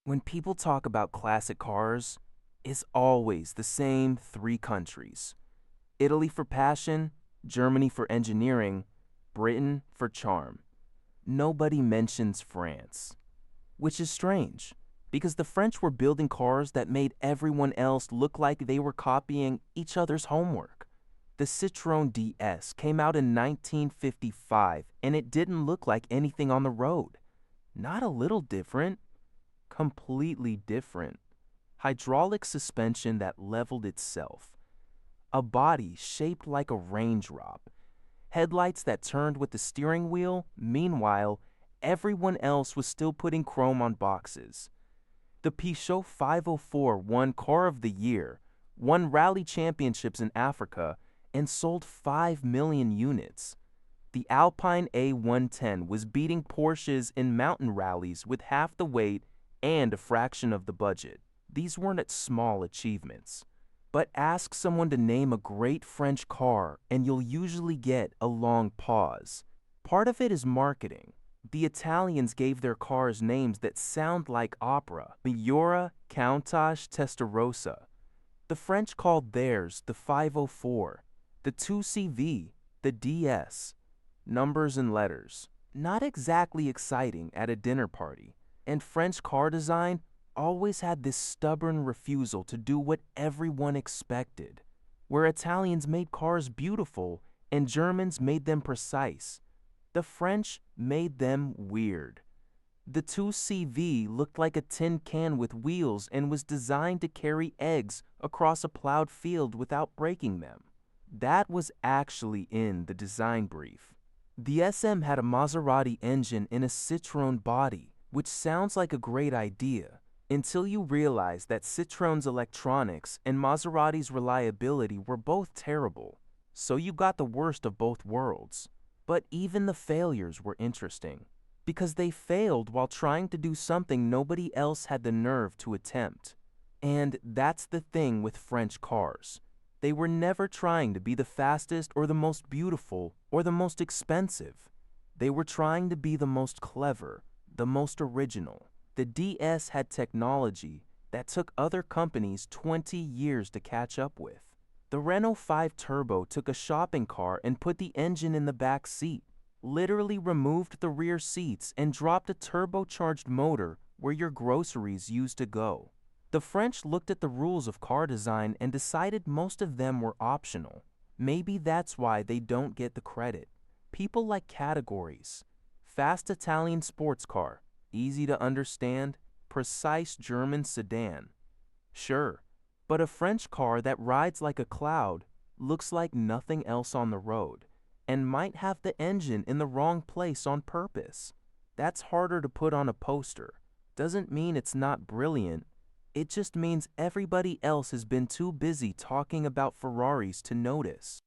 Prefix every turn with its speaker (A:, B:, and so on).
A: When people talk about classic cars, it's always the same three countries: Italy for passion, Germany for engineering, Britain for charm. Nobody mentions France, which is strange because the French were building cars that made everyone else look like they were copying each other's homework. The Citroen DS came out in 1955 and it didn't look like anything on the road. Not a little different, completely different. Hydraulic suspension that leveled itself. A body shaped like a raindrop. Headlights that turned with the steering wheel. Meanwhile, everyone else was still putting chrome on boxes. The Peugeot 504 won Car of the Year, won rally championships in Africa, and sold 5 million units. The Alpine A110 was beating Porsches in mountain rallies with half the weight and a fraction of the budget. These weren't small achievements. But ask someone to name a great French car and you'll usually get a long pause. Part of it is marketing. The Italians gave their cars names that sound like opera: Miura, Countach, Testarossa. The French called theirs the 504, the 2CV, the DS. Numbers and letters. Not exactly exciting at a dinner party. And French car design always had this stubborn refusal to do what everyone expected. Where Italians made cars beautiful and Germans made them precise, the French made them weird. The 2CV looked like a tin can with wheels and was designed to carry eggs across a plowed field without breaking them. That was actually in the design brief. The SM had a Maserati engine in a Citroen body, which sounds like a great idea, until you realize that Citroen's electronics and Maserati's reliability were both terrible. So you got the worst of both worlds. But even the failures were interesting, because they failed while trying to do something nobody else had the nerve to attempt. And that's the thing with French cars. They were never trying to be the fastest or the most beautiful or the most expensive. They were trying to be the most clever, the most original. The DS had technology that took other companies 20 years to catch up with. The Renault 5 Turbo took a shopping car and put the engine in the back seat, literally removed the rear seats and dropped a turbocharged motor where your groceries used to go. The French looked at the rules of car design and decided most of them were optional. Maybe that's why they don't get the credit. People like categories. Fast Italian sports car, easy to understand, precise German sedan. Sure, but a French car that rides like a cloud, looks like nothing else on the road, and might have the engine in the wrong place on purpose. That's harder to put on a poster. Doesn't mean it's not brilliant. It just means everybody else has been too busy talking about Ferraris to notice.